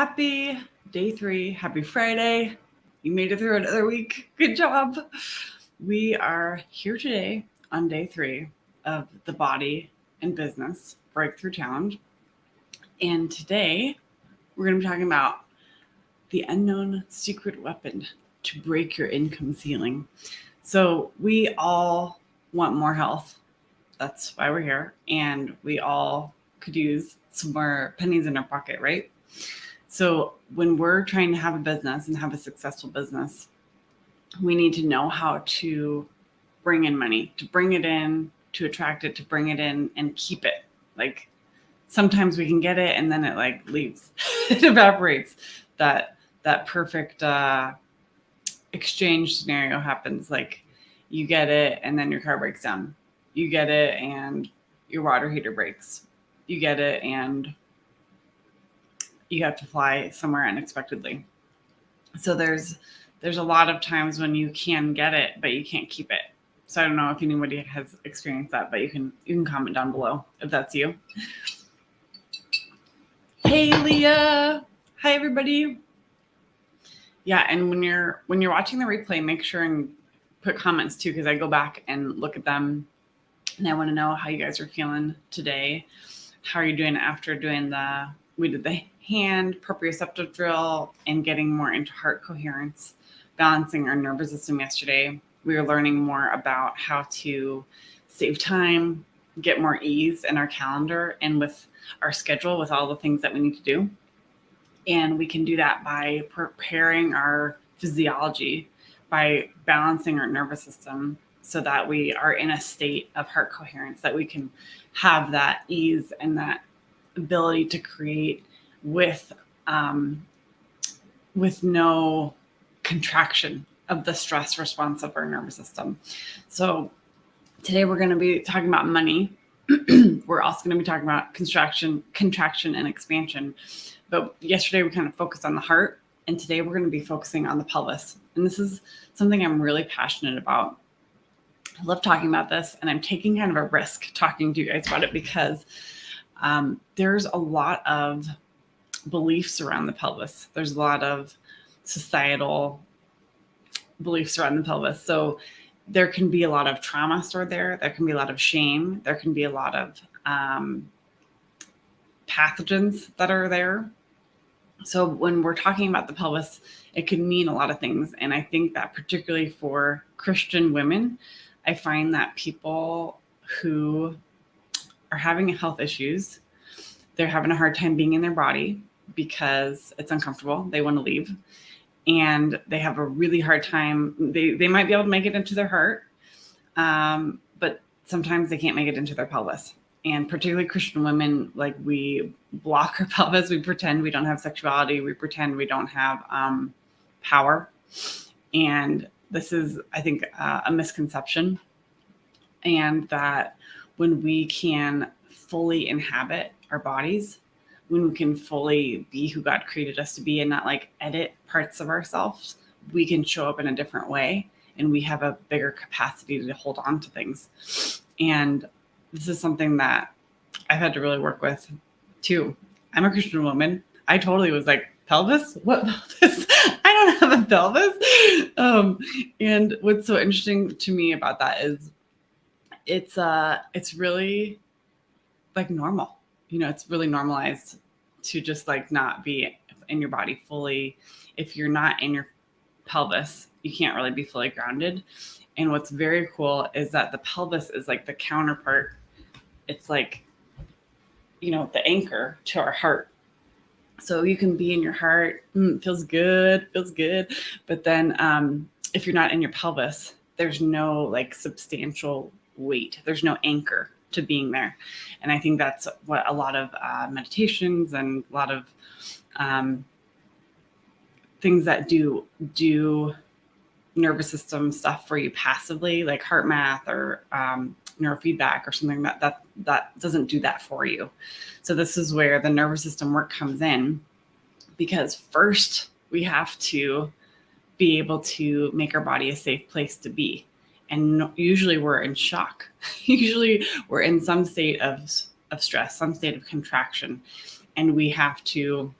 Happy day 3. Happy Friday. You made it through another week. Good job. We are here today on day 3 of the Body and Business Breakthrough Challenge. And today we're going to be talking about the unknown secret weapon to break your income ceiling. So we all want more health. That's why we're here. And we all could use some more pennies in our pocket, right? So when we're trying to have a business and have a successful business, we need to know how to bring in money, to bring it in, to attract it, to bring it in and keep it. Like sometimes we can get it and then it leaves, it evaporates. That perfect exchange scenario happens. Like you get it and then your car breaks down. You get it and your water heater breaks. You get it and you have to fly somewhere unexpectedly. So there's a lot of times when you can get it, but you can't keep it. So I don't know if anybody has experienced that, but you can comment down below if that's you. Hey, Leah. Hi, everybody. Yeah, and when you're watching the replay, make sure and put comments too, because I go back and look at them, and I want to know how you guys are feeling today. How are you doing after doing we did the hand proprioceptive drill and getting more into heart coherence, balancing our nervous system yesterday. We were learning more about how to save time, get more ease in our calendar and with our schedule, with all the things that we need to do. And we can do that by preparing our physiology, by balancing our nervous system so that we are in a state of heart coherence, that we can have that ease and that ability to create with no contraction of the stress response of our nervous system. So today we're going to be talking about money. We're also going to be talking about contraction and expansion. But yesterday we kind of focused on the heart, and today we're going to be focusing on the pelvis. And this is something I'm really passionate about. I love talking about this, and I'm taking kind of a risk talking to you guys about it because there's a lot of beliefs around the pelvis. There's a lot of societal beliefs around the pelvis. So there can be a lot of trauma stored there. There can be a lot of shame. There can be a lot of pathogens that are there. So when we're talking about the pelvis, it can mean a lot of things. And I think that particularly for Christian women, I find that people who are having health issues, they're having a hard time being in their body because it's uncomfortable. They want to leave. And they have a really hard time. They might be able to make it into their heart, but sometimes they can't make it into their pelvis. And particularly Christian women, like we block our pelvis. We pretend we don't have sexuality. We pretend we don't have power. And this is, I think, a misconception. And that when we can fully inhabit our bodies, when we can fully be who God created us to be and not like edit parts of ourselves, we can show up in a different way and we have a bigger capacity to hold on to things. And this is something that I've had to really work with too. I'm a Christian woman. I totally was like, pelvis? What pelvis? I don't have a pelvis. And what's so interesting to me about that is it's really like normal. You know, it's really normalized to just like not be in your body fully. If you're not in your pelvis, you can't really be fully grounded. And what's very cool is that the pelvis is like the counterpart. It's like, you know, the anchor to our heart. So you can be in your heart, feels good. But then if you're not in your pelvis, there's no like substantial weight. There's no anchor to being there. And I think that's what a lot of meditations and a lot of things that do nervous system stuff for you passively, like heart math or neurofeedback or something that doesn't do that for you. So this is where the nervous system work comes in, because first we have to be able to make our body a safe place to be. And usually we're in shock. Usually we're in some state of stress, some state of contraction. And we have to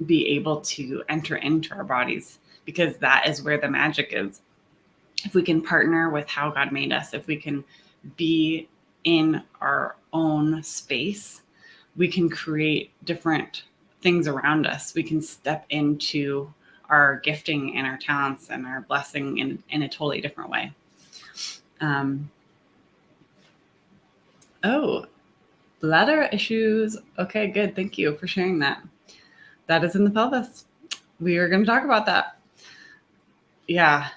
be able to enter into our bodies, because that is where the magic is. If we can partner with how God made us, if we can be in our own space, we can create different things around us. We can step into our gifting and our talents and our blessing in a totally different way. Oh, bladder issues. Okay, good. Thank you for sharing that. That is in the pelvis. We are going to talk about that. Yeah,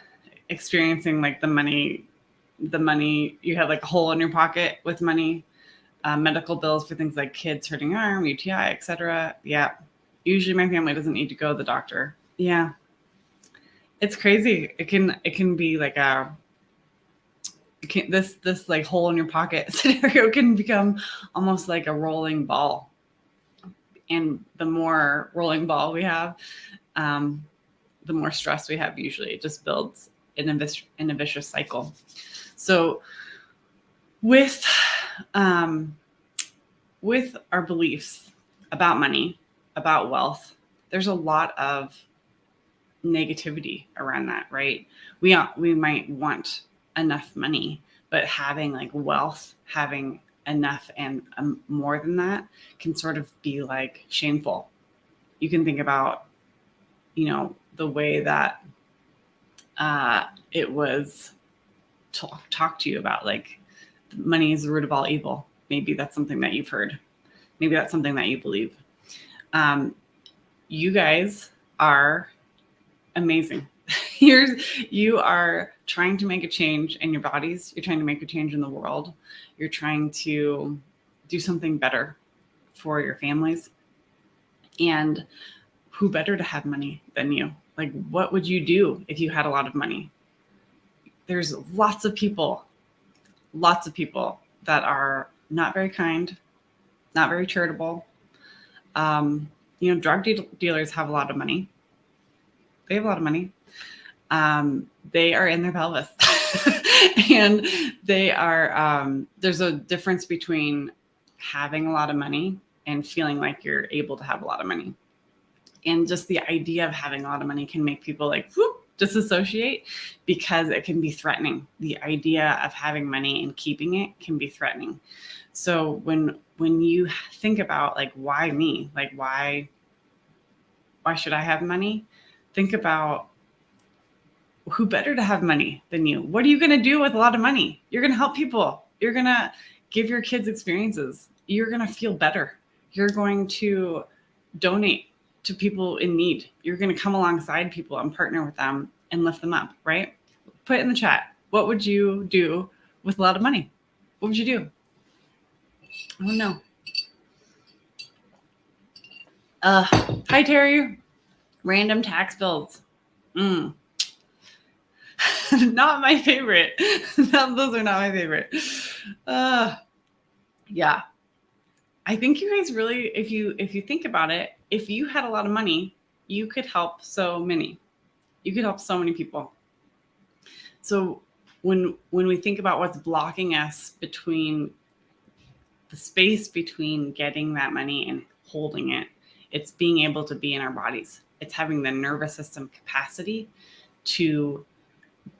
experiencing like the money, you have like a hole in your pocket with money, medical bills for things like kids hurting arm, UTI, etc. Yeah, usually my family doesn't need to go to the doctor. Yeah, it's crazy. It can be like this like hole in your pocket scenario can become almost like a rolling ball. And the more rolling ball we have, the more stress we have. Usually it just builds in a vicious cycle. So with our beliefs about money, about wealth, there's a lot of negativity around that, right? We might want enough money, but having like wealth, having enough and more than that can sort of be like shameful. You can think about, the way that it was talked to you about, like money is the root of all evil. Maybe that's something that you've heard. Maybe that's something that you believe. You guys are amazing. You are trying to make a change in your bodies. You're trying to make a change in the world. You're trying to do something better for your families. And who better to have money than you? Like, what would you do if you had a lot of money? There's lots of people that are not very kind, not very charitable. Drug dealers have a lot of money. They have a lot of money. They are in their pelvis. And they are, there's a difference between having a lot of money and feeling like you're able to have a lot of money. And just the idea of having a lot of money can make people like disassociate, because it can be threatening. The idea of having money and keeping it can be threatening. So when you think about like, why me? Like, why should I have money? Think about who better to have money than you. What are you going to do with a lot of money? You're going to help people. You're going to give your kids experiences. You're going to feel better. You're going to donate to people in need. You're going to come alongside people and partner with them and lift them up, right? Put it in the chat. What would you do with a lot of money? What would you do? Oh no. Hi Terry. Random tax bills. Not my favorite. Those are not my favorite. Yeah. I think you guys really, if you think about it, if you had a lot of money, you could help so many. You could help so many people. So when we think about what's blocking us between the space between getting that money and holding it, it's being able to be in our bodies. It's having the nervous system capacity to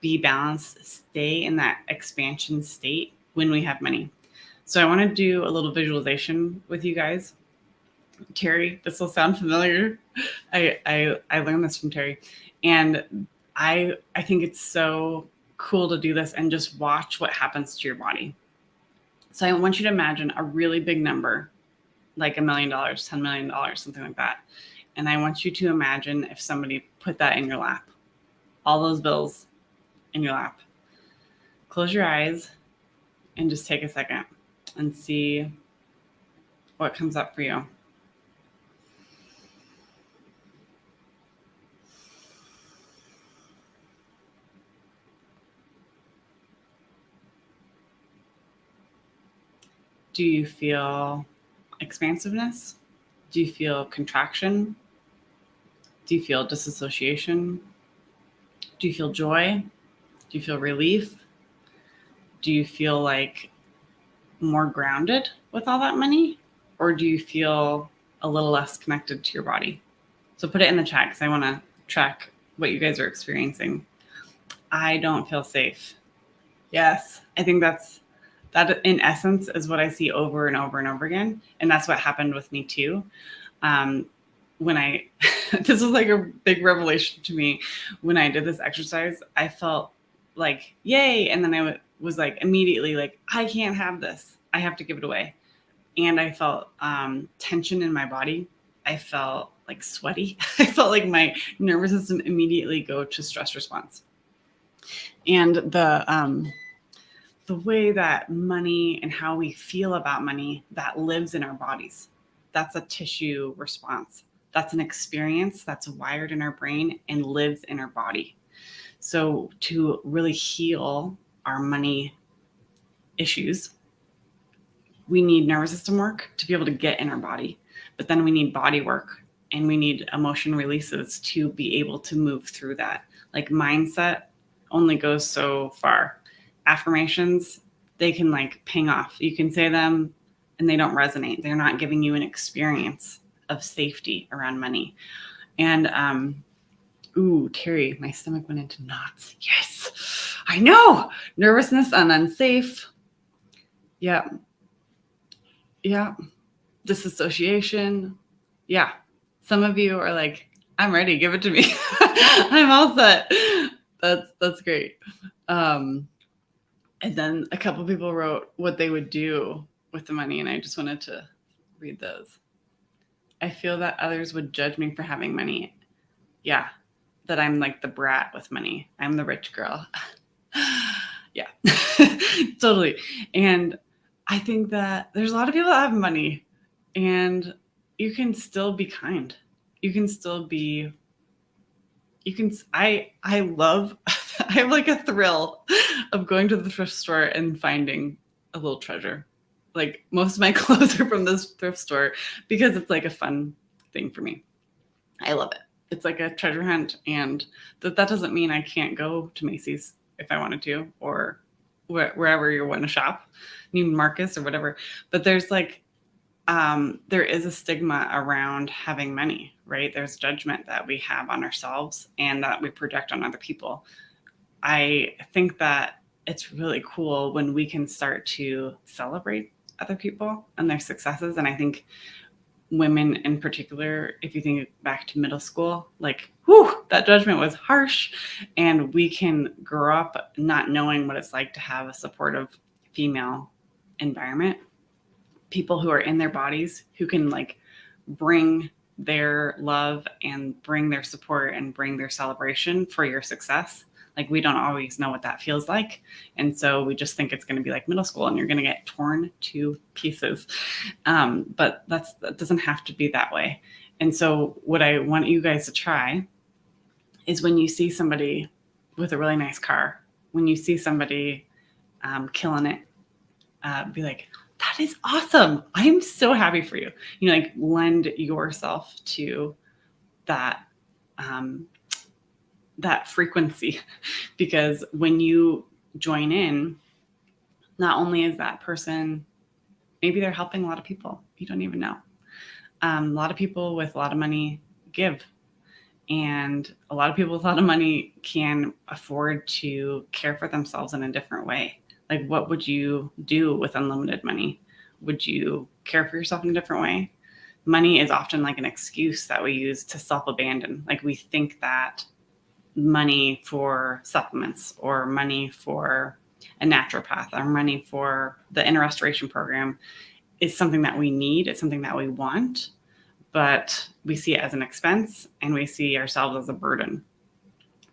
be balanced, stay in that expansion state when we have money. So I want to do a little visualization with you guys. Terry, this will sound familiar. I learned this from Terry, and I think it's so cool to do this and just watch what happens to your body. So I want you to imagine a really big number, like $1 million, $10 million, something like that. And I want you to imagine if somebody put that in your lap, all those bills in your lap. Close your eyes and just take a second and see what comes up for you. Do you feel expansiveness? Do you feel contraction? Do you feel disassociation? Do you feel joy? Do you feel relief? Do you feel like more grounded with all that money? Or do you feel a little less connected to your body? So put it in the chat because I want to track what you guys are experiencing. I don't feel safe. Yes, I think that in essence is what I see over and over and over again. And that's what happened with me too. When I, this was like a big revelation to me. When I did this exercise, I felt like, yay. And then I was like, immediately like, I can't have this. I have to give it away. And I felt tension in my body. I felt like sweaty. I felt like my nervous system immediately go to stress response. And the way that money and how we feel about money, that lives in our bodies. That's a tissue response. That's an experience that's wired in our brain and lives in our body. So to really heal our money issues, we need nervous system work to be able to get in our body, but then we need body work and we need emotion releases to be able to move through that. Like mindset only goes so far. Affirmations, they can like ping off. You can say them and they don't resonate. They're not giving you an experience of safety around money. And ooh, Terry, my stomach went into knots. Yes, I know. Nervousness and unsafe. Yeah. Yeah. Disassociation. Yeah. Some of you are like, I'm ready. Give it to me. I'm all set. That's great. And then a couple people wrote what they would do with the money, and I just wanted to read those. I feel that others would judge me for having money. Yeah, that I'm like the brat with money. I'm the rich girl. Yeah, totally. And I think that there's a lot of people that have money, and you can still be kind. You can still be. You can. I love. I have like a thrill of going to the thrift store and finding a little treasure. Like most of my clothes are from this thrift store because it's like a fun thing for me. I love it. It's like a treasure hunt, and that doesn't mean I can't go to Macy's if I wanted to, or wherever you want to shop, Neiman Marcus or whatever. But there's like, there is a stigma around having money, right? There's judgment that we have on ourselves and that we project on other people. I think that it's really cool when we can start to celebrate other people and their successes. And I think women in particular, if you think back to middle school, like, whew, that judgment was harsh. And we can grow up not knowing what it's like to have a supportive female environment. People who are in their bodies, who can like bring their love and bring their support and bring their celebration for your success. Like we don't always know what that feels like. And so we just think it's going to be like middle school and you're going to get torn to pieces. But that doesn't have to be that way. And so what I want you guys to try is when you see somebody with a really nice car, when you see somebody killing it, be like, that is awesome. I am so happy for you. You know, like lend yourself to that, that frequency, because when you join in, not only is that person, maybe they're helping a lot of people. You don't even know. A lot of people with a lot of money give, and a lot of people with a lot of money can afford to care for themselves in a different way. Like, what would you do with unlimited money? Would you care for yourself in a different way? Money is often like an excuse that we use to self-abandon. Like we think that money for supplements or money for a naturopath or money for the inner restoration program is something that we need. It's something that we want, but we see it as an expense and we see ourselves as a burden.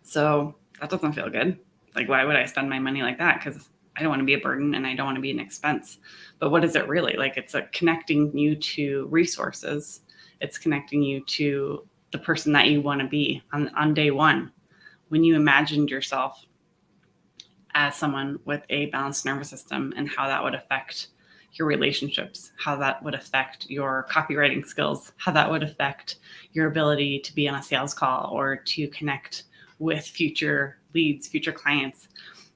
So that doesn't feel good. Like, why would I spend my money like that? Because I don't want to be a burden and I don't want to be an expense. But what is it really? Like, it's connecting you to resources. It's connecting you to the person that you want to be on day one. When you imagined yourself as someone with a balanced nervous system and how that would affect your relationships, how that would affect your copywriting skills, how that would affect your ability to be on a sales call or to connect with future leads, future clients.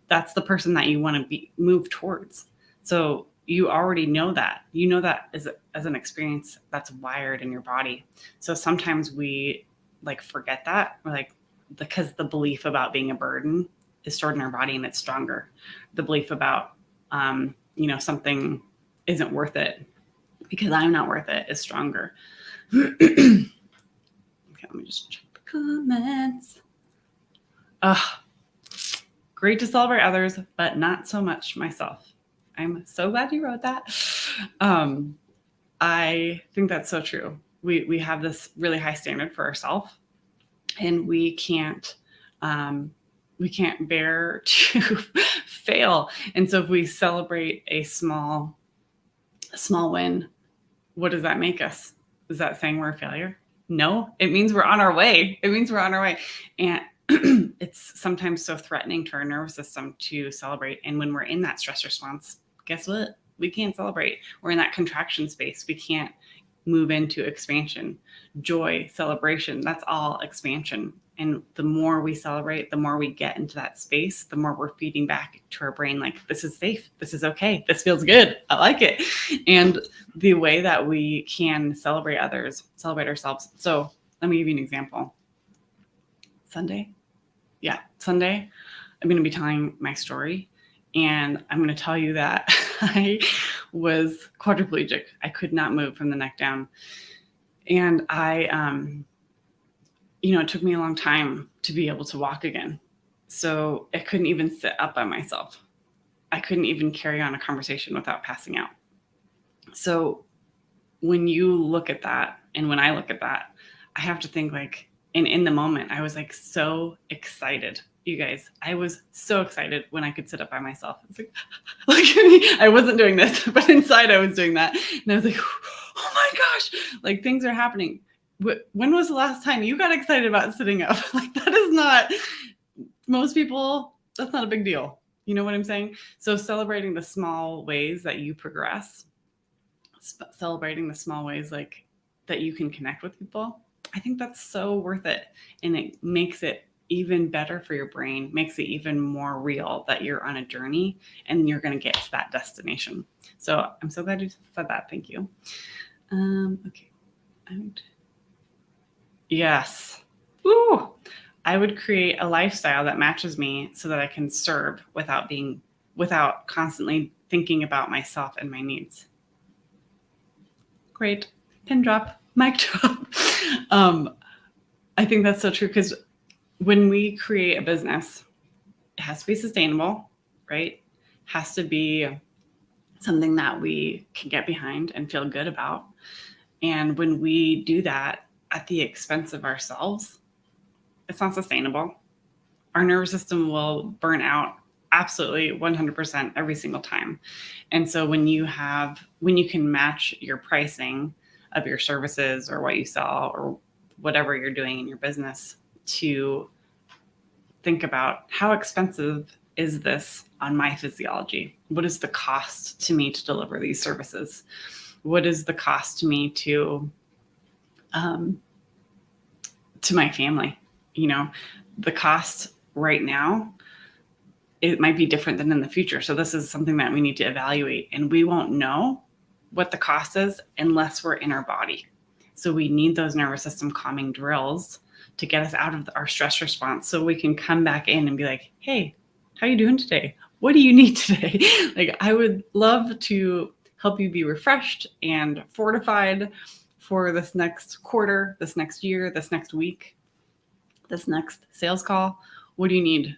That's the person that you want to move towards. So you already know that. You know that as an experience that's wired in your body. So sometimes we like forget that. We're like, because the belief about being a burden is stored in our body and it's stronger. The belief about, something isn't worth it because I'm not worth it is stronger. Okay, let me just check the comments. Great to celebrate others, but not so much myself. I'm so glad you wrote that. I think that's so true. We have this really high standard for ourselves, and we can't bear to fail. And so if we celebrate a small win, what does that make us? Is that saying we're a failure? No, it means we're on our way. And it's sometimes so threatening to our nervous system to celebrate. And when we're in that stress response, guess what? We can't celebrate. We're in that contraction space. We can't move into expansion, joy, celebration. That's all expansion. And the more we celebrate, the more we get into that space, the more we're feeding back to our brain, like, this is safe. This is okay. This feels good. I like it. And the way that we can celebrate others, celebrate ourselves. So let me give you an example. Sunday, I'm going to be telling my story, and I'm going to tell you that I was quadriplegic. I could not move from the neck down. And it took me a long time to be able to walk again. So I couldn't even sit up by myself. I couldn't even carry on a conversation without passing out. So when you look at that, and when I look at that, I have to think like, and in the moment, I was like so excited. You guys, I was so excited when I could sit up by myself. It's like, look at me. I wasn't doing this, but inside I was doing that. And I was like, oh my gosh, like things are happening. When was the last time you got excited about sitting up? Like that is not, most people, that's not a big deal. You know what I'm saying? So celebrating the small ways that you progress, celebrating the small ways like that you can connect with people, I think that's so worth it. And it makes it even better for your brain, makes it even more real that you're on a journey and you're going to get to that destination. So I'm so glad you said that. Thank you. Okay. Yes. Ooh. I would create a lifestyle that matches me so that I can serve without constantly thinking about myself and my needs. Great. Pin drop, mic drop. I think that's so true, because when we create a business, it has to be sustainable, right? Has to be something that we can get behind and feel good about. And when we do that at the expense of ourselves, it's not sustainable. Our nervous system will burn out absolutely 100% every single time. And so when you can match your pricing of your services or what you sell or whatever you're doing in your business, to think about how expensive is this on my physiology? What is the cost to me to deliver these services? What is the cost to me to my family? The cost right now, it might be different than in the future. So this is something that we need to evaluate, and we won't know what the cost is unless we're in our body. So we need those nervous system calming drills to get us out of our stress response so we can come back in and be like, hey, how are you doing today? What do you need today? Like, I would love to help you be refreshed and fortified for this next quarter, this next year, this next week, this next sales call. What do you need?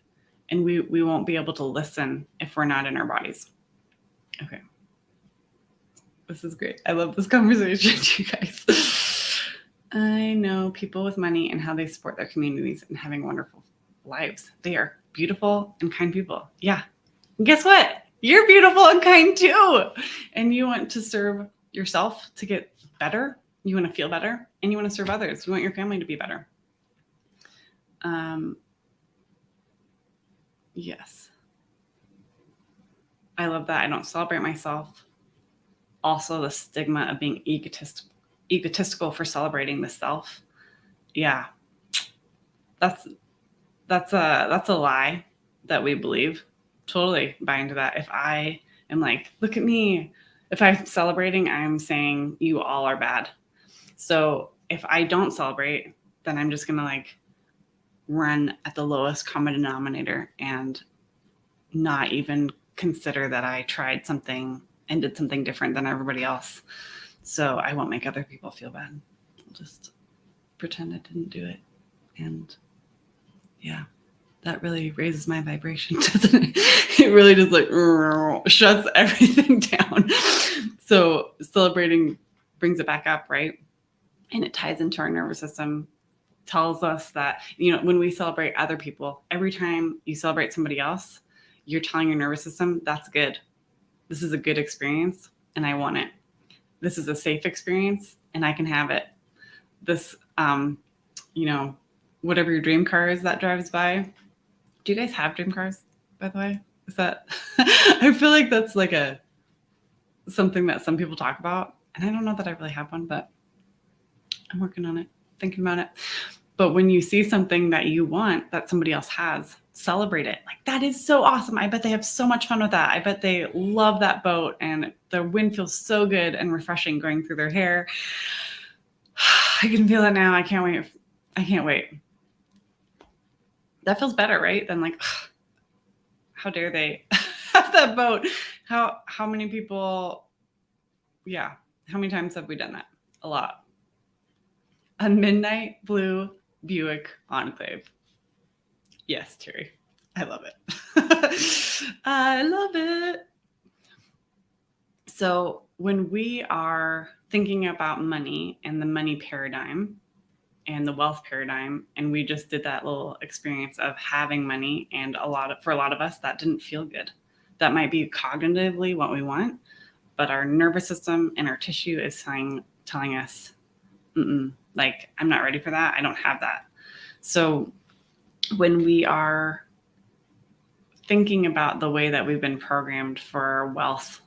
And we won't be able to listen if we're not in our bodies. Okay. This is great. I love this conversation, you guys. I know people with money and how they support their communities and having wonderful lives. They are beautiful and kind people. Yeah. And guess what? You're beautiful and kind too. And you want to serve yourself to get better. You want to feel better, and you want to serve others. You want your family to be better. Yes. I love that. I don't celebrate myself. Also, the stigma of being egotistical for celebrating the self. Yeah. That's a lie that we believe. Totally buy into that. If I am like, look at me. If I'm celebrating, I'm saying you all are bad. So if I don't celebrate, then I'm just going to like run at the lowest common denominator and not even consider that I tried something and did something different than everybody else. So I won't make other people feel bad. I'll just pretend I didn't do it. And yeah, that really raises my vibration, doesn't it? It really just like shuts everything down. So celebrating brings it back up, right? And it ties into our nervous system, tells us that, when we celebrate other people, every time you celebrate somebody else, you're telling your nervous system, that's good. This is a good experience and I want it. This is a safe experience and I can have it. This, whatever your dream car is that drives by. Do you guys have dream cars, by the way? Is that, I feel like that's like something that some people talk about. And I don't know that I really have one, but I'm working on it, thinking about it. But when you see something that you want that somebody else has, celebrate it. Like, that is so awesome. I bet they have so much fun with that. I bet they love that boat and the wind feels so good and refreshing going through their hair. I can feel it now. I can't wait. I can't wait. That feels better, right? Than like, how dare they have that boat? How many people, how many times have we done that? A lot. A midnight blue Buick Enclave. Yes, Terry. I love it. I love it. So when we are thinking about money and the money paradigm and the wealth paradigm, and we just did that little experience of having money, and for a lot of us, that didn't feel good. That might be cognitively what we want, but our nervous system and our tissue is telling us, like, I'm not ready for that. I don't have that. So when we are thinking about the way that we've been programmed for wealth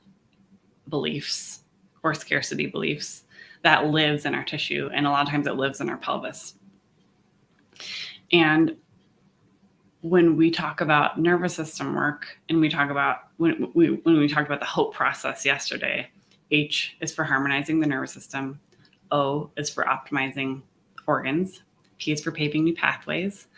beliefs or scarcity beliefs, that lives in our tissue. And a lot of times it lives in our pelvis. And when we talk about nervous system work, and we talk about, when we talked about the HOPE process yesterday, H is for harmonizing the nervous system. O is for optimizing organs. P is for paving new pathways.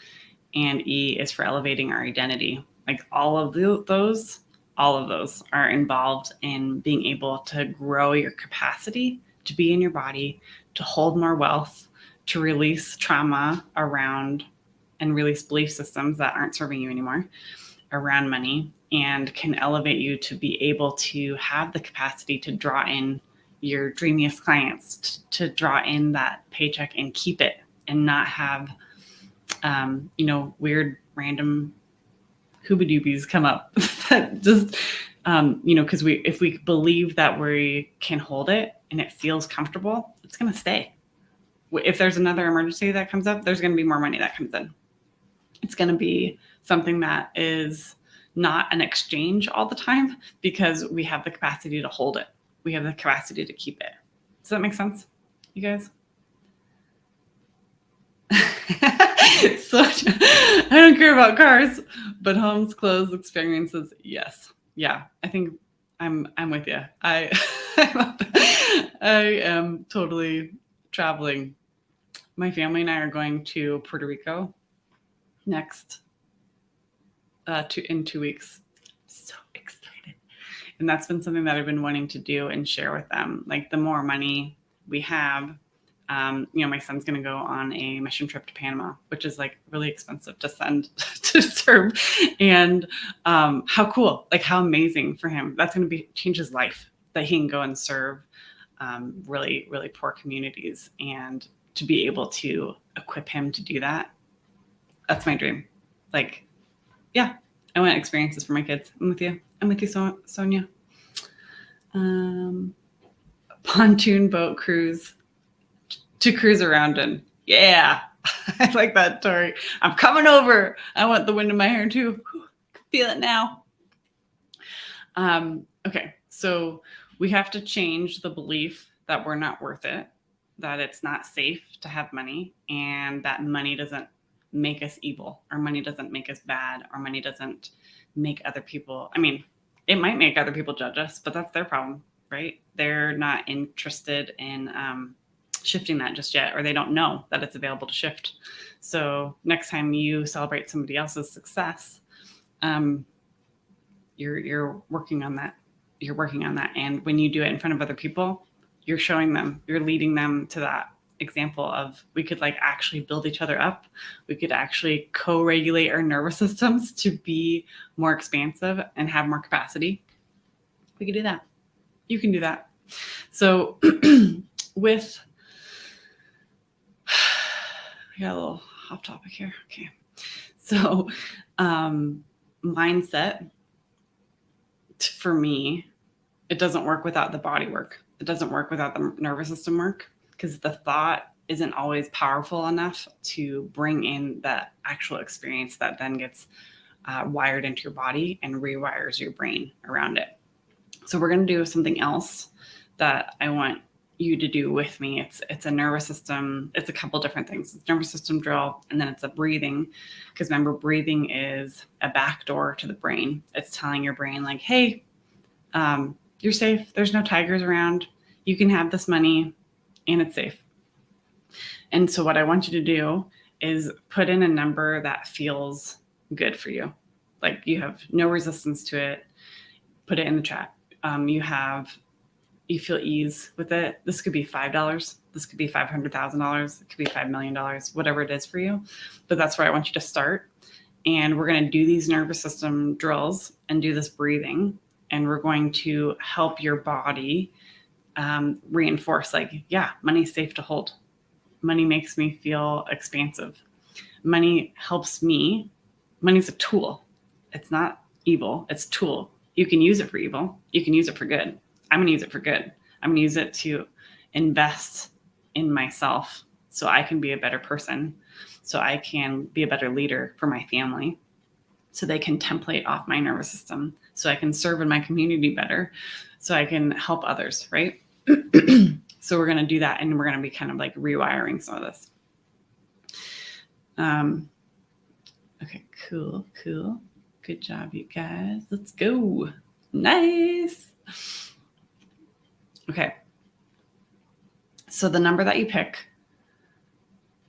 And E is for elevating our identity. Like all of those are involved in being able to grow your capacity to be in your body, to hold more wealth, to release trauma around and release belief systems that aren't serving you anymore around money, and can elevate you to be able to have the capacity to draw in your dreamiest clients, to draw in that paycheck and keep it and not have weird random hoobie-doobies come up that just, because if we believe that we can hold it and it feels comfortable, it's going to stay. If there's another emergency that comes up, there's going to be more money that comes in. It's going to be something that is not an exchange all the time because we have the capacity to hold it. We have the capacity to keep it. Does that make sense, you guys? So I don't care about cars, but homes, clothes, experiences, yes. Yeah, I think I'm with you. I am totally traveling. My family and I are going to Puerto Rico next in 2 weeks. So excited. And that's been something that I've been wanting to do and share with them. Like, the more money we have, my son's going to go on a mission trip to Panama, which is like really expensive to send to serve. And how cool, like how amazing for him. That's going to change his life, that he can go and serve really, really poor communities, and to be able to equip him to do that. That's my dream. Like, yeah, I want experiences for my kids. I'm with you, Sonia. Pontoon boat cruise to cruise around in. Yeah, I like that, Tori. I'm coming over. I want the wind in my hair too. Feel it now. Okay, so we have to change the belief that we're not worth it, that it's not safe to have money, and that money doesn't make us evil, or money doesn't make us bad, or money doesn't make other people, it might make other people judge us, but that's their problem, right? They're not interested in shifting that just yet, or they don't know that it's available to shift. So next time you celebrate somebody else's success, you're working on that. You're working on that. And when you do it in front of other people, you're showing them, you're leading them to that example of, we could like actually build each other up. We could actually co-regulate our nervous systems to be more expansive and have more capacity. We could do that. You can do that. So with, I got a little off topic here. Okay. So mindset, for me, it doesn't work without the body work. It doesn't work without the nervous system work, because the thought isn't always powerful enough to bring in that actual experience that then gets wired into your body and rewires your brain around it. So we're going to do something else that I want you to do with me. It's a nervous system. It's a couple different things. It's a nervous system drill, and then it's a breathing, because remember, breathing is a backdoor to the brain. It's telling your brain like, hey, you're safe. There's no tigers around. You can have this money and it's safe. And so what I want you to do is put in a number that feels good for you. Like you have no resistance to it. Put it in the chat. You feel ease with it. This could be $5. This could be $500,000. It could be $5 million, whatever it is for you. But that's where I want you to start. And we're going to do these nervous system drills and do this breathing. And we're going to help your body reinforce, like, yeah, money's safe to hold. Money makes me feel expansive. Money helps me. Money's a tool. It's not evil. It's a tool. You can use it for evil. You can use it for good. I'm going to use it for good. I'm going to use it to invest in myself so I can be a better person, so I can be a better leader for my family, so they can template off my nervous system, so I can serve in my community better, so I can help others, right? So we're going to do that, and we're going to be kind of like rewiring some of this. Okay, cool. Good job, you guys. Let's go. Nice. Okay. So the number that you pick,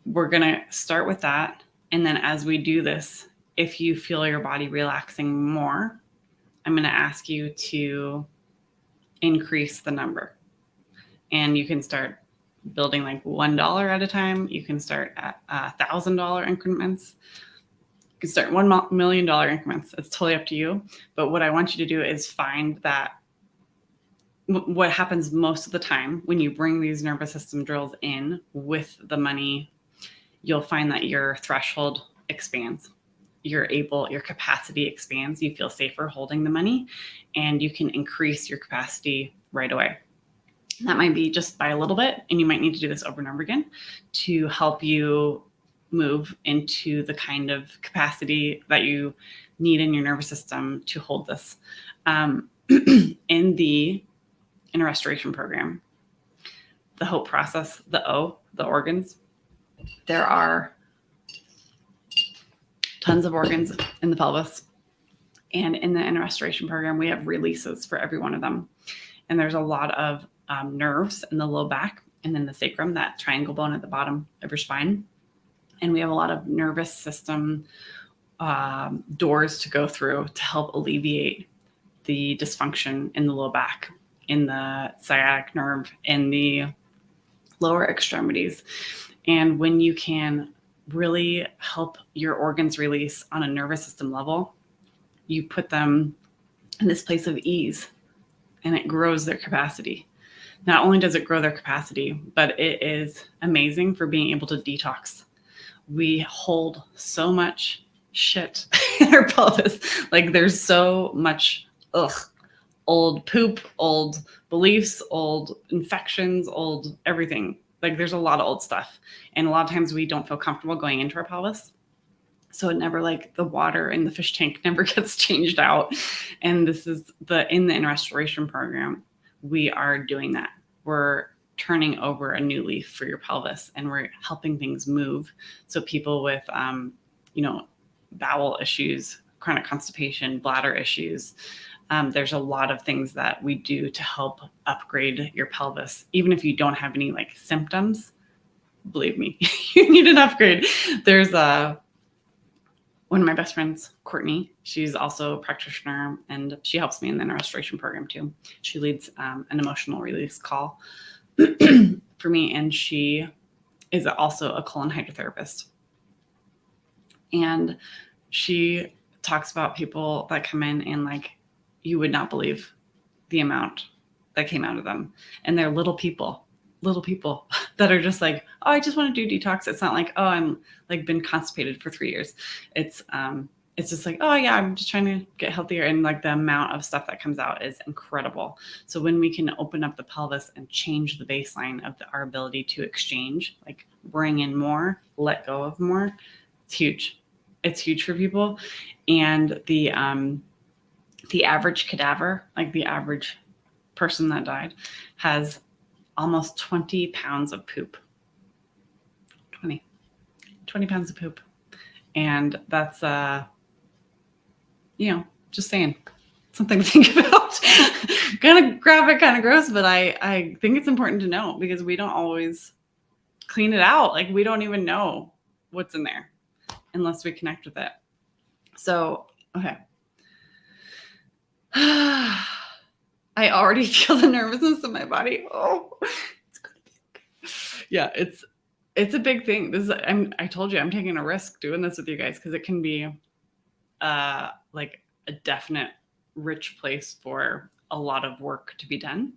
we're going to start with that. And then as we do this, if you feel your body relaxing more, I'm going to ask you to increase the number. And you can start building like $1 at a time. You can start at $1,000 increments. You can start $1 million increments. It's totally up to you. But what I want you to do is find that what happens most of the time when you bring these nervous system drills in with the money, you'll find that your threshold expands. Your capacity expands. You feel safer holding the money, and you can increase your capacity right away. That might be just by a little bit, and you might need to do this over and over again to help you move into the kind of capacity that you need in your nervous system to hold this. In a restoration program, the HOPE process, the organs, there are tons of organs in the pelvis. And in the restoration program, we have releases for every one of them. And there's a lot of nerves in the low back and then the sacrum, that triangle bone at the bottom of your spine. And we have a lot of nervous system doors to go through to help alleviate the dysfunction in the low back, in the sciatic nerve, in the lower extremities. And when you can really help your organs release on a nervous system level, you put them in this place of ease, and it grows their capacity. Not only does it grow their capacity, but it is amazing for being able to detox. We hold so much shit in our pelvis. Like there's so much old poop, old beliefs, old infections, old everything. Like there's a lot of old stuff. And a lot of times we don't feel comfortable going into our pelvis. So it never, like the water in the fish tank never gets changed out. And this is in the restoration program, we are doing that. We're turning over a new leaf for your pelvis, and we're helping things move. So people with, bowel issues, chronic constipation, bladder issues, There's a lot of things that we do to help upgrade your pelvis. Even if you don't have any like symptoms, believe me, you need an upgrade. There's one of my best friends, Courtney. She's also a practitioner, and she helps me in the restoration program too. She leads an emotional release call for me, and she is also a colon hydrotherapist. And she talks about people that come in and like, you would not believe the amount that came out of them. And they're little people that are just like, oh, I just want to do detox. It's not like, oh, I'm like been constipated for 3 years. It's just like, oh yeah, I'm just trying to get healthier. And like the amount of stuff that comes out is incredible. So when we can open up the pelvis and change the baseline of our ability to exchange, like bring in more, let go of more, it's huge. It's huge for people. And the average cadaver, like the average person that died, has almost 20 pounds of poop. 20 pounds of poop. And that's, just saying, something to think about. Kind of graphic, kind of gross, but I think it's important to know because we don't always clean it out. Like we don't even know what's in there unless we connect with it. So, okay. I already feel the nervousness in my body. Oh, it's gonna be okay. Yeah, it's a big thing. I told you I'm taking a risk doing this with you guys because it can be like a definite rich place for a lot of work to be done.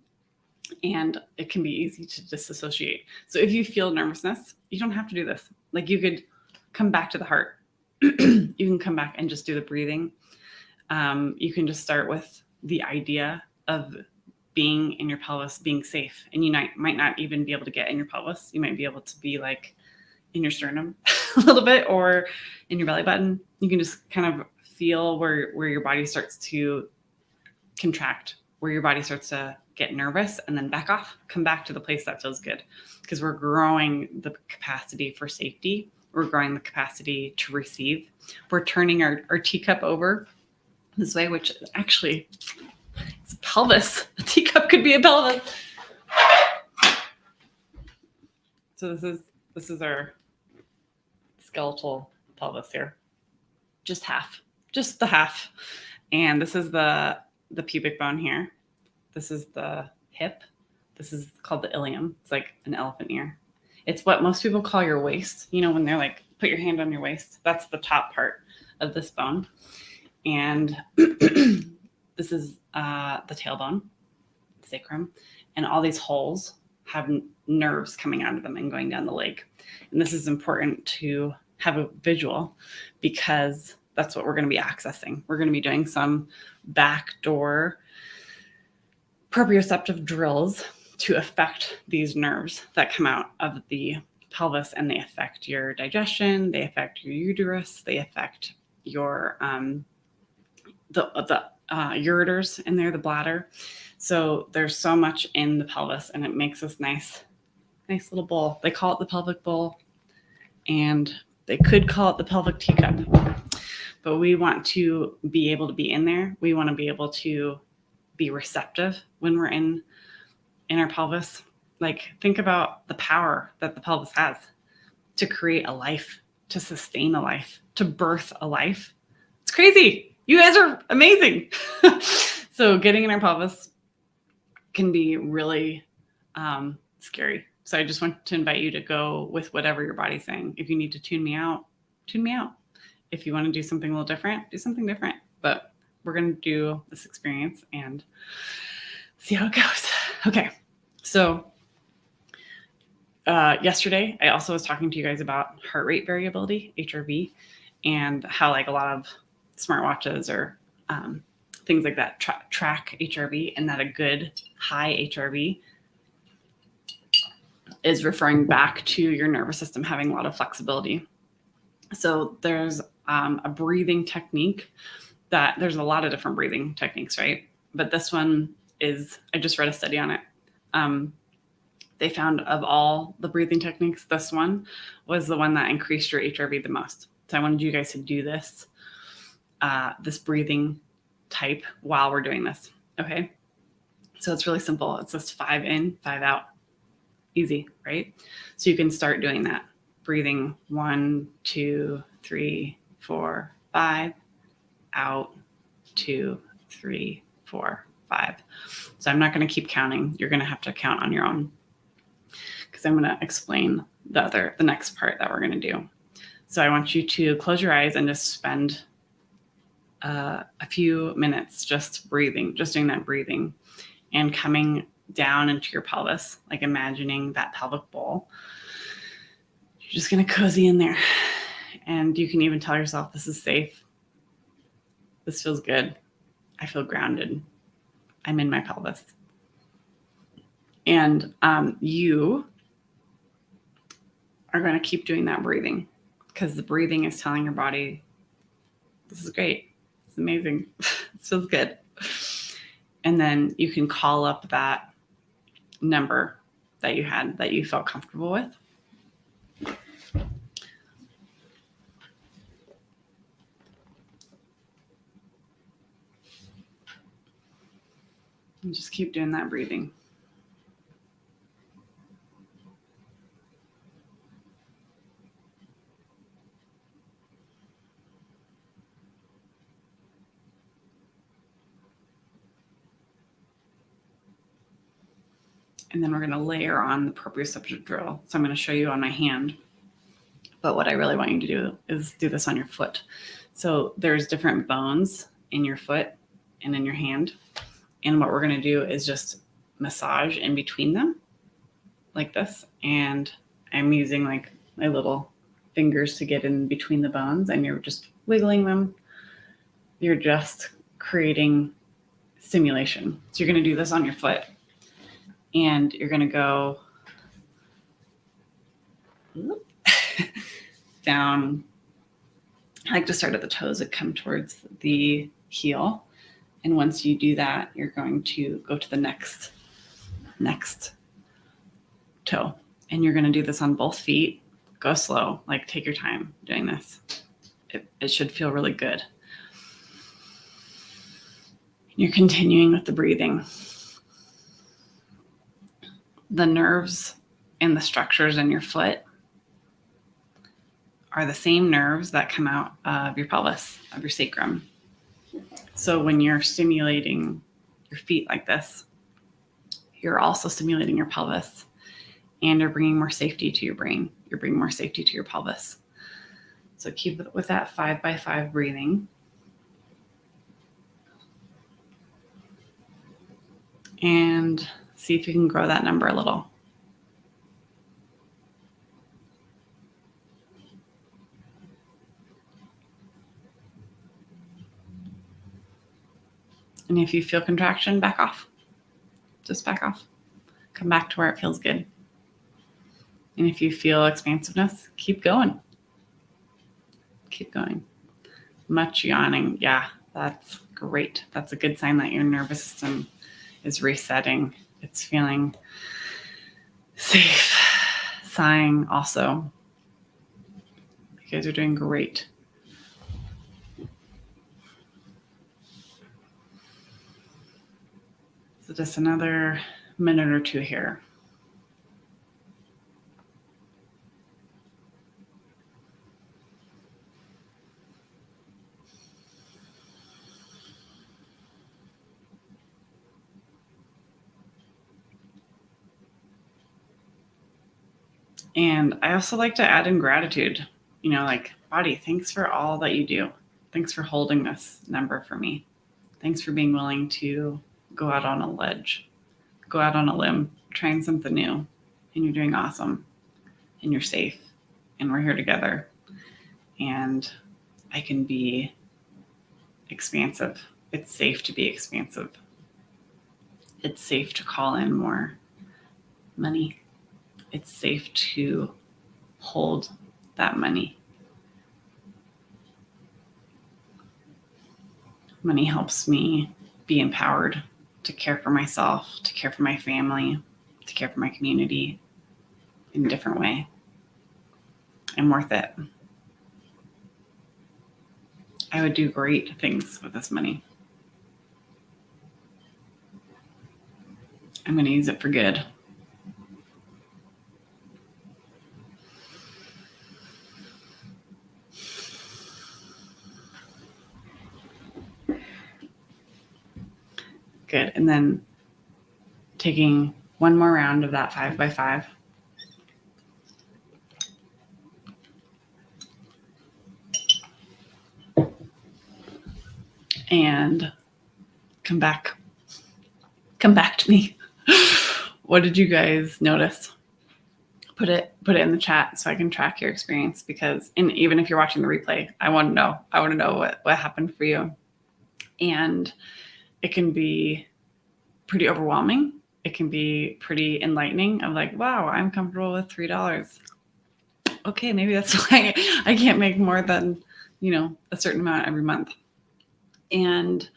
And it can be easy to disassociate. So if you feel nervousness, you don't have to do this. Like you could come back to the heart. You can come back and just do the breathing. You can just start with the idea of being in your pelvis, being safe. And you might not even be able to get in your pelvis. You might be able to be like in your sternum a little bit or in your belly button. You can just kind of feel where your body starts to contract, where your body starts to get nervous and then back off, come back to the place that feels good. Because we're growing the capacity for safety. We're growing the capacity to receive. We're turning our teacup over this way, which actually it's a pelvis. A teacup could be a pelvis. So this is our skeletal pelvis here. Just the half. And this is the pubic bone here. This is the hip. This is called the ilium. It's like an elephant ear. It's what most people call your waist. You know, when they're like, put your hand on your waist, that's the top part of this bone. And this is the tailbone, sacrum. And all these holes have nerves coming out of them and going down the leg. And this is important to have a visual because that's what we're going to be accessing. We're going to be doing some backdoor proprioceptive drills to affect these nerves that come out of the pelvis, and they affect your digestion, they affect your uterus, they affect your the ureters in there, the bladder. So there's so much in the pelvis, and it makes this nice little bowl. They call it the pelvic bowl, and they could call it the pelvic teacup. But we want to be able to be in there. We want to be able to be receptive when we're in our pelvis. Like, think about the power that the pelvis has to create a life, to sustain a life, to birth a life. It's crazy. You guys are amazing. So getting in our pelvis can be really scary. So I just want to invite you to go with whatever your body's saying. If you need to tune me out, tune me out. If you want to do something a little different, do something different. But we're going to do this experience and see how it goes. Okay. So yesterday, I also was talking to you guys about heart rate variability, HRV, and how like a lot of smartwatches or things like that track HRV, and that a good high HRV is referring back to your nervous system having a lot of flexibility. So there's a breathing technique that there's a lot of different breathing techniques, right? But this one is, I just read a study on it. They found of all the breathing techniques, this one was the one that increased your HRV the most. So I wanted you guys to do this breathing type while we're doing this. Okay. So it's really simple. It's just 5 in, 5 out. Easy, right? So you can start doing that. Breathing 1, 2, 3, 4, 5, out, 2, 3, 4, 5. So I'm not going to keep counting. You're going to have to count on your own because I'm going to explain the next part that we're going to do. So I want you to close your eyes and just spend a few minutes just breathing, just doing that breathing and coming down into your pelvis, like imagining that pelvic bowl. You're just going to cozy in there. And you can even tell yourself, this is safe. This feels good. I feel grounded. I'm in my pelvis. And you are going to keep doing that breathing because the breathing is telling your body, this is great. It's amazing. This feels good. And then you can call up that number that you had that you felt comfortable with. And just keep doing that breathing. And then we're going to layer on the proprioceptive drill. So I'm going to show you on my hand. But what I really want you to do is do this on your foot. So there's different bones in your foot and in your hand. And what we're going to do is just massage in between them like this. And I'm using like my little fingers to get in between the bones, and you're just wiggling them. You're just creating stimulation. So you're going to do this on your foot. And you're going to go down. I like to start at the toes and come towards the heel. And once you do that, you're going to go to the next toe. And you're going to do this on both feet. Go slow, like take your time doing this. It should feel really good. You're continuing with the breathing. The nerves and the structures in your foot are the same nerves that come out of your pelvis, of your sacrum. So when you're stimulating your feet like this, you're also stimulating your pelvis, and you're bringing more safety to your brain. You're bringing more safety to your pelvis. So keep it with that 5 by 5 breathing. And see if you can grow that number a little. And if you feel contraction, back off. Just back off. Come back to where it feels good. And if you feel expansiveness, keep going. Keep going. Much yawning. Yeah, that's great. That's a good sign that your nervous system is resetting. It's feeling safe. Sighing also. You guys are doing great. So just another minute or two here. And I also like to add in gratitude, like, body, thanks for all that you do. Thanks for holding this number for me. Thanks for being willing to go out on a ledge, go out on a limb, trying something new. And you're doing awesome. And you're safe. And we're here together. And I can be expansive. It's safe to be expansive. It's safe to call in more money. It's safe to hold that money. Money helps me be empowered to care for myself, to care for my family, to care for my community in a different way. I'm worth it. I would do great things with this money. I'm going to use it for good. Good. And then taking one more round of that 5x5. And come back to me. What did you guys notice? Put it in the chat so I can track your experience, because even if you're watching the replay, I want to know what happened for you. And it can be pretty overwhelming. It can be pretty enlightening of like, wow, I'm comfortable with $3. Okay, maybe that's why I can't make more than, a certain amount every month. And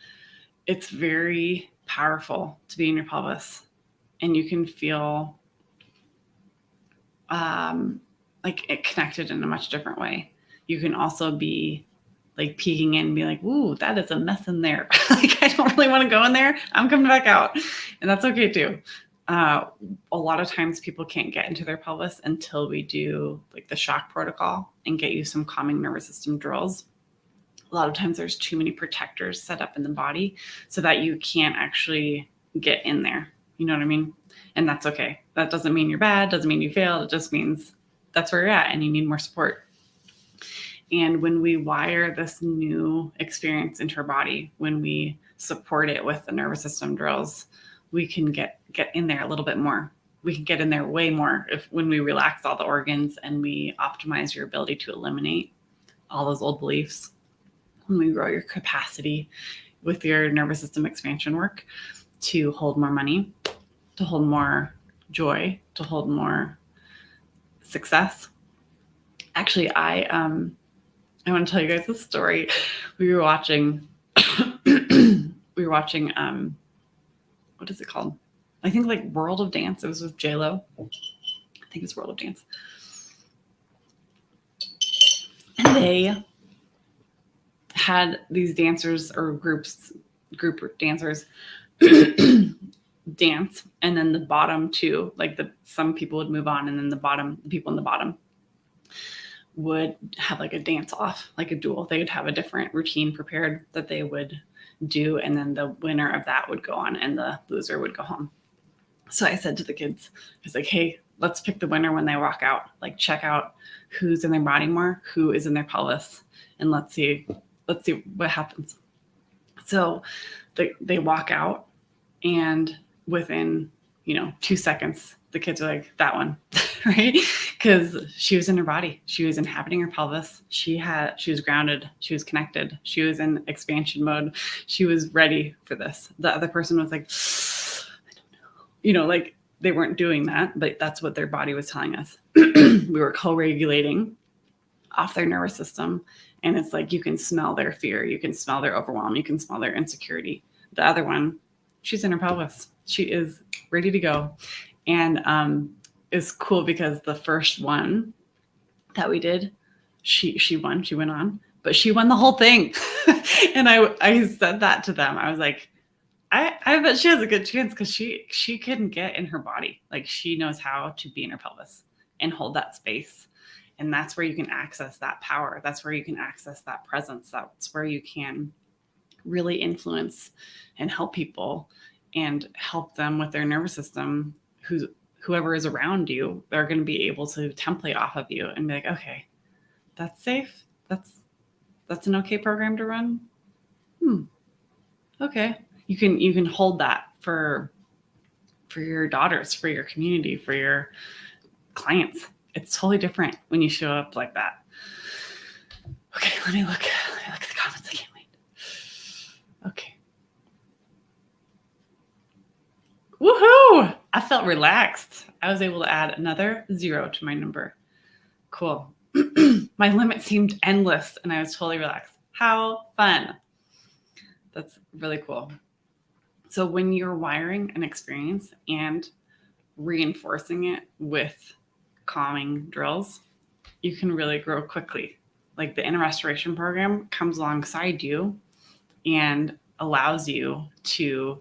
it's very powerful to be in your pelvis, and you can feel like it connected in a much different way. You can also be like peeking in and be like, ooh, that is a mess in there. Like, I don't really want to go in there. I'm coming back out. And that's okay too. A lot of times people can't get into their pelvis until we do like the shock protocol and get you some calming nervous system drills. A lot of times there's too many protectors set up in the body so that you can't actually get in there. You know what I mean? And that's okay. That doesn't mean you're bad. Doesn't mean you failed. It just means that's where you're at and you need more support. And when we wire this new experience into our body, when we support it with the nervous system drills, we can get in there a little bit more. We can get in there way more when we relax all the organs and we optimize your ability to eliminate all those old beliefs. When we grow your capacity with your nervous system expansion work to hold more money, to hold more joy, to hold more success. Actually, I want to tell you guys a story. We were watching, what is it called? I think like World of Dance. It was with J-Lo. I think it's World of Dance. And they had these dancers or group dancers dance, and then the bottom two, like some people would move on, and then the people in the bottom would have like a dance off, like a duel. They would have a different routine prepared that they would do, and then the winner of that would go on and the loser would go home. So I said to the kids, I was like, hey, let's pick the winner when they walk out. Like, check out who's in their body more, who is in their pelvis, and let's see what happens. So they walk out, and within 2 seconds, the kids are like, that one, right? Because she was in her body. She was inhabiting her pelvis. She was grounded. She was connected. She was in expansion mode. She was ready for this. The other person was like, I don't know. Like, they weren't doing that, but that's what their body was telling us. We were co-regulating off their nervous system. And it's like, you can smell their fear. You can smell their overwhelm. You can smell their insecurity. The other one, she's in her pelvis. She is ready to go. And it's cool because the first one that we did, she won. She went on, but she won the whole thing. And I said that to them. I was like, I bet she has a good chance because she couldn't get in her body. Like, she knows how to be in her pelvis and hold that space. And that's where you can access that power. That's where you can access that presence. That's where you can really influence and help people and help them with their nervous system. Whoever is around you, they're going to be able to template off of you and be like, okay, that's safe. That's an okay program to run. Okay. You can hold that for your daughters, for your community, for your clients. It's totally different when you show up like that. Okay, let me look at the comments. I can't wait. Okay. Woohoo! I felt relaxed. I was able to add another 0 to my number. Cool. My limit seemed endless and I was totally relaxed. How fun. That's really cool. So when you're wiring an experience and reinforcing it with calming drills, you can really grow quickly. Like, the inner restoration program comes alongside you and allows you to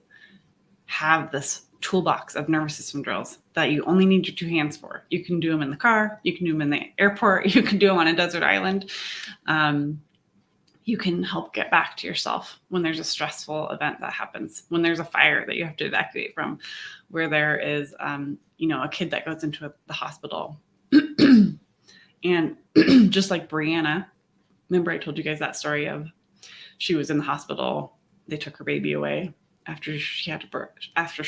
have this toolbox of nervous system drills that you only need your 2 hands for. You can do them in the car. You can do them in the airport. You can do them on a desert island. You can help get back to yourself when there's a stressful event that happens, when there's a fire that you have to evacuate from, where there is, a kid that goes into the hospital. And just like Brianna, remember I told you guys that story of she was in the hospital. They took her baby away after she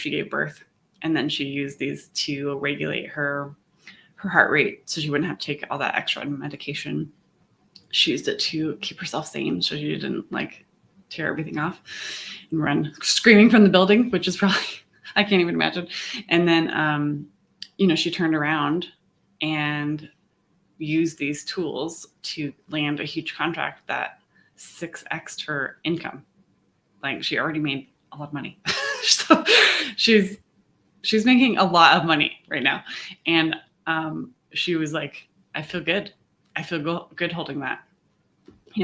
gave birth. And then she used these to regulate her heart rate so she wouldn't have to take all that extra medication. She used it to keep herself sane so she didn't tear everything off and run screaming from the building, which is probably, I can't even imagine. And then, she turned around and used these tools to land a huge contract that 6x'd her income. She already made a lot of money. So she's making a lot of money right now. And she was like, I feel good. I feel good holding that,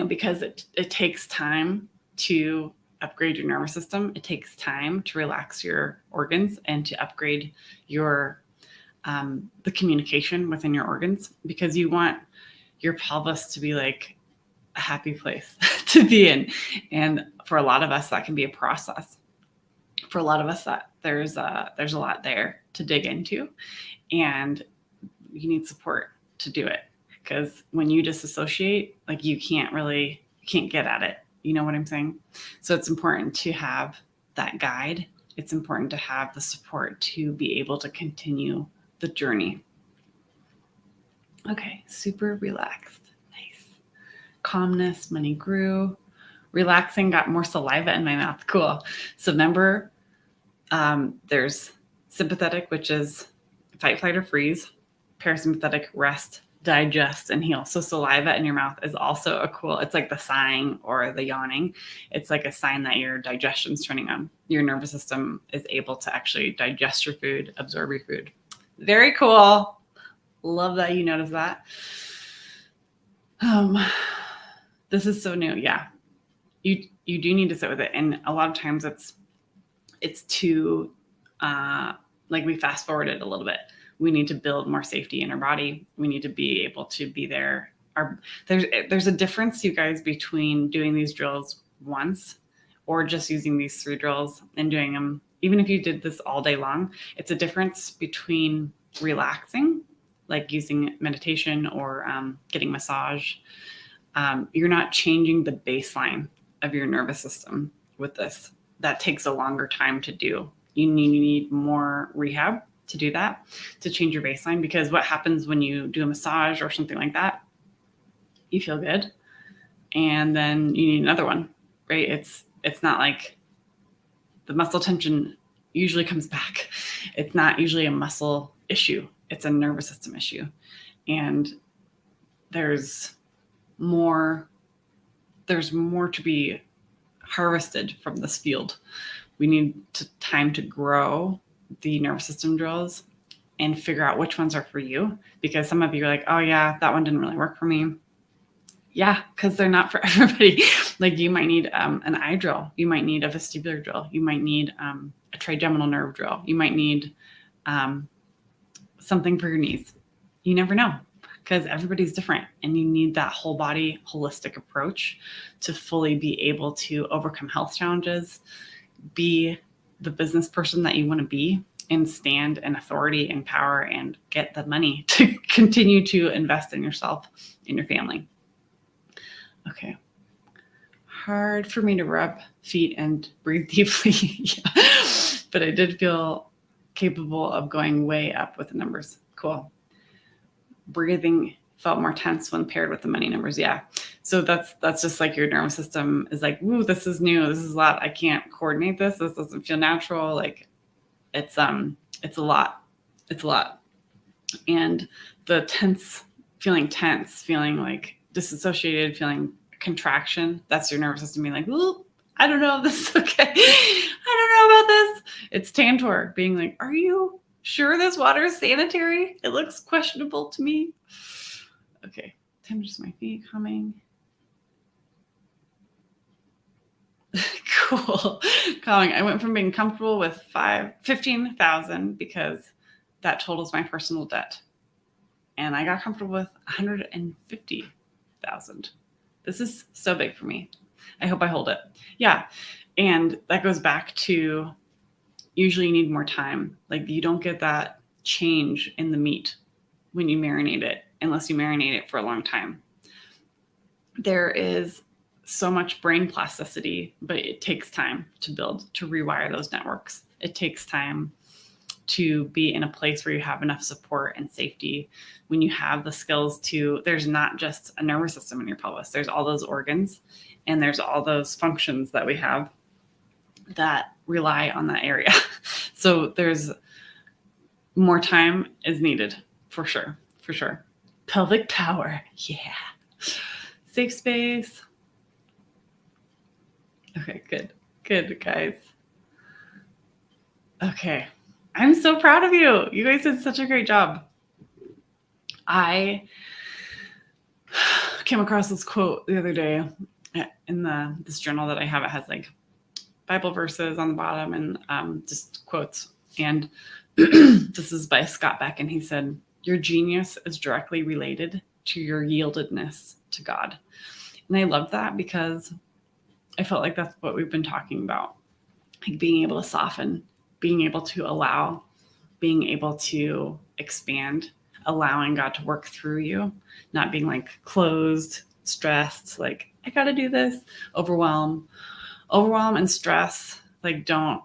because it takes time to upgrade your nervous system. It takes time to relax your organs and to upgrade your the communication within your organs, because you want your pelvis to be like a happy place to be in. And for a lot of us, that can be a process. For a lot of us, that there's a lot there to dig into, and you need support to do it. Because when you disassociate, you can't get at it. You know what I'm saying? So it's important to have that guide. It's important to have the support to be able to continue the journey. Okay, super relaxed. Nice. Calmness, money grew. Relaxing, got more saliva in my mouth. Cool. So remember, there's sympathetic, which is fight, flight, or freeze. Parasympathetic, rest, digest, and heal. So saliva in your mouth is also it's like the sighing or the yawning. It's like a sign that your digestion's turning on. Your nervous system is able to actually digest your food, absorb your food. Very cool. Love that you noticed that. This is so new. Yeah. You do need to sit with it. And a lot of times it's too, we fast forward it a little bit. We need to build more safety in our body. We need to be able to be there. There's a difference, you guys, between doing these drills once or just using these 3 drills and doing them. Even if you did this all day long, it's a difference between relaxing, like using meditation or getting massage. You're not changing the baseline of your nervous system with this. That takes a longer time to do. You need more rehab to do that, to change your baseline, because what happens when you do a massage or something like that, you feel good. And then you need another one, right? It's not like the muscle tension usually comes back. It's not usually a muscle issue. It's a nervous system issue. And there's more to be harvested from this field. We need time to grow the nervous system drills and figure out which ones are for you, because some of you are like, oh yeah, that one didn't really work for me. Yeah, because they're not for everybody. You might need an eye drill. You might need a vestibular drill. You might need a trigeminal nerve drill. You might need something for your knees. You never know, because everybody's different, and you need that whole body holistic approach to fully be able to overcome health challenges, be the business person that you want to be, and stand in authority and power and get the money to continue to invest in yourself and your family. Okay. Hard for me to rub feet and breathe deeply. Yeah. But I did feel capable of going way up with the numbers. Cool. Breathing felt more tense when paired with the money numbers. Yeah. So that's just like your nervous system is like, ooh, this is new. This is a lot. I can't coordinate this. This doesn't feel natural. It's a lot. It's a lot. And the feeling disassociated, feeling contraction, that's your nervous system being like, ooh, I don't know if this is okay. I don't know about this. It's Tantor being like, are you sure this water is sanitary? It looks questionable to me. Okay. Temperatures my feet coming. cool. Calling. I went from being comfortable with 15,000 because that totals my personal debt. And I got comfortable with 150,000. This is so big for me. I hope I hold it. Yeah. And that goes back to usually you need more time. Like you don't get that change in the meat when you marinate it, unless you marinate it for a long time. There is so much brain plasticity, but it takes time to build, to rewire those networks. It takes time to be in a place where you have enough support and safety. When you have the skills to, there's not just a nervous system in your pelvis, there's all those organs and there's all those functions that we have that rely on that area. So there's more time is needed for sure. For sure. Pelvic power. Yeah. Safe space. Okay, good. Good, guys. Okay. I'm so proud of you. You guys did such a great job. I came across this quote the other day in this journal that I have. It has like Bible verses on the bottom and just quotes. And this is by Scott Beck. And he said, your genius is directly related to your yieldedness to God. And I love that because I felt like that's what we've been talking about. Like being able to soften, being able to allow, being able to expand, allowing God to work through you, not being like closed, stressed, like I got to do this, overwhelm and stress, like don't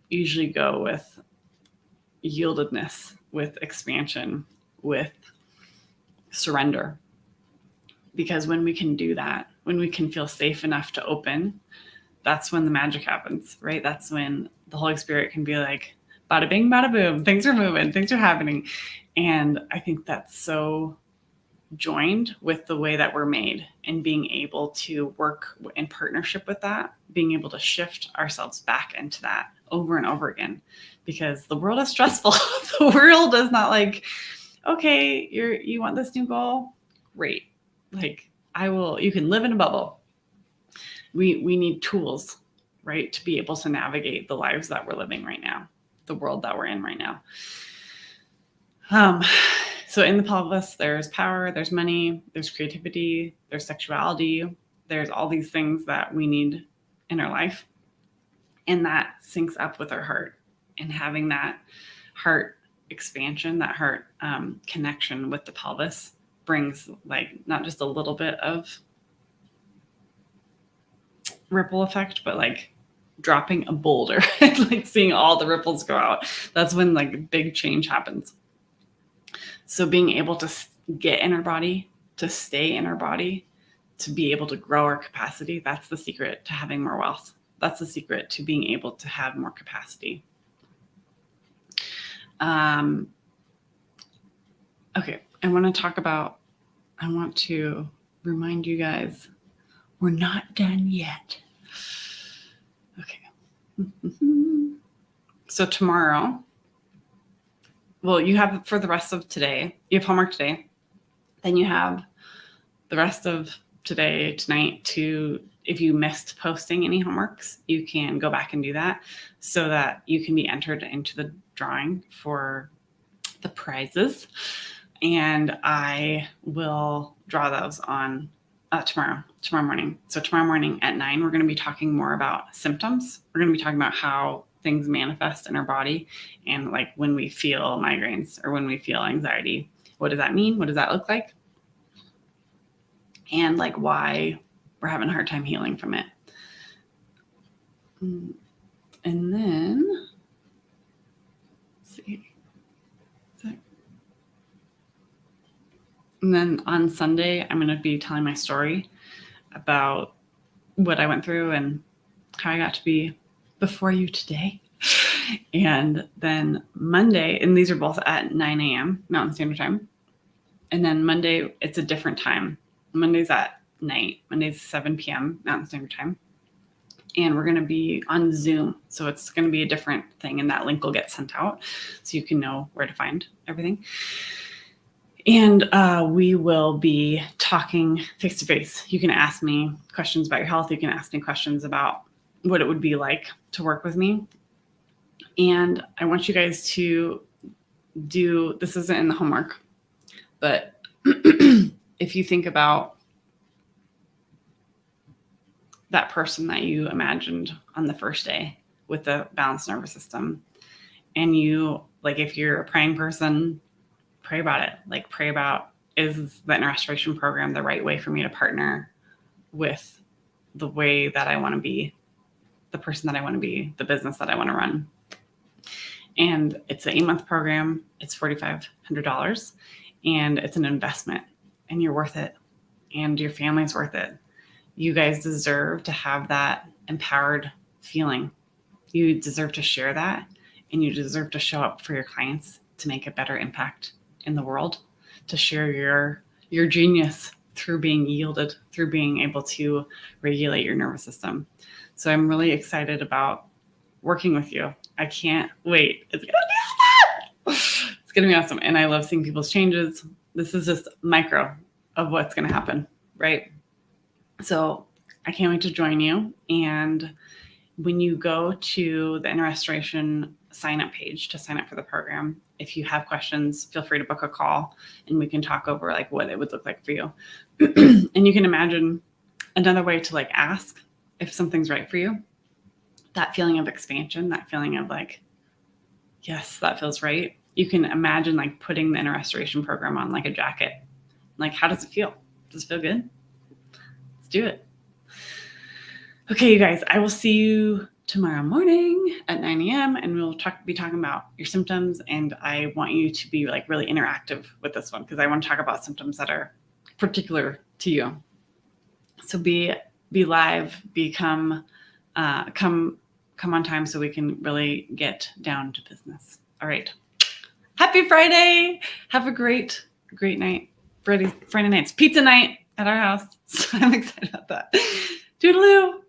usually go with yieldedness, with expansion, with surrender. Because when we can do that, when we can feel safe enough to open, that's when the magic happens, right? That's when the Holy Spirit can be like, bada bing, bada boom, things are moving, things are happening. And I think that's so joined with the way that we're made and being able to work in partnership with that, being able to shift ourselves back into that over and over again, because the world is stressful. The world is not like, okay, you want this new goal? Great. Like you can live in a bubble. We need tools, right? To be able to navigate the lives that we're living right now, the world that we're in right now. So in the pelvis, there's power, there's money, there's creativity, there's sexuality, there's all these things that we need in our life. And that syncs up with our heart, and having that heart expansion, that heart connection with the pelvis brings like not just a little bit of ripple effect, but like dropping a boulder, like seeing all the ripples go out. That's when like big change happens. So being able to get in our body, to stay in our body, to be able to grow our capacity, that's the secret to having more wealth. That's the secret to being able to have more capacity. Okay, I want to remind you guys, we're not done yet. Okay. So tomorrow, well, you have for the rest of today, you have homework today. Then you have the rest of today, tonight if you missed posting any homeworks, you can go back and do that so that you can be entered into the drawing for the prizes. And I will draw those on tomorrow morning. So tomorrow morning at 9, we're going to be talking more about symptoms. We're going to be talking about how things manifest in our body, and like when we feel migraines or when we feel anxiety, what does that mean? What does that look like? And like why we're having a hard time healing from it. And then, let's see. And then on Sunday, I'm going to be telling my story about what I went through and how I got to be before you today. And then Monday, and these are both at 9 a.m. Mountain Standard Time. And then Monday, it's a different time. Monday's at night. Monday's 7 p.m. Mountain Standard Time. And we're going to be on Zoom. So it's going to be a different thing. And that link will get sent out so you can know where to find everything. And we will be talking face to face. You can ask me questions about your health. You can ask me questions about what it would be like to work with me. And I want you guys to do, this isn't in the homework, but if you think about that person that you imagined on the first day with the balanced nervous system, and you, like, if you're a praying person, pray about it. Like, pray about, is the inner restoration program the right way for me to partner with the way that I want to be, the person that I want to be, the business that I want to run? And it's an 8-month program. It's $4,500, and it's an investment, and you're worth it, and your family's worth it. You guys deserve to have that empowered feeling. You deserve to share that, and you deserve to show up for your clients to make a better impact in the world, to share your genius through being yielded, through being able to regulate your nervous system. So I'm really excited about working with you. I can't wait. It's gonna be awesome. It's gonna be awesome. And I love seeing people's changes. This is just micro of what's gonna happen, right? So I can't wait to join you. And when you go to the inner restoration sign-up page to sign up for the program, if you have questions, feel free to book a call, and we can talk over like what it would look like for you. And you can imagine another way to like ask if something's right for you. That feeling of expansion, that feeling of like, yes, that feels right. You can imagine like putting the inner restoration program on like a jacket. Like, how does it feel? Does it feel good? Let's do it. Okay, you guys, I will see you tomorrow morning at 9 a.m. and we'll be talking about your symptoms. And I want you to be like really interactive with this one, because I want to talk about symptoms that are particular to you. So be live, come on time so we can really get down to business. All right. Happy Friday. Have a great night. Friday night's pizza night at our house. So I'm excited about that. Toodaloo.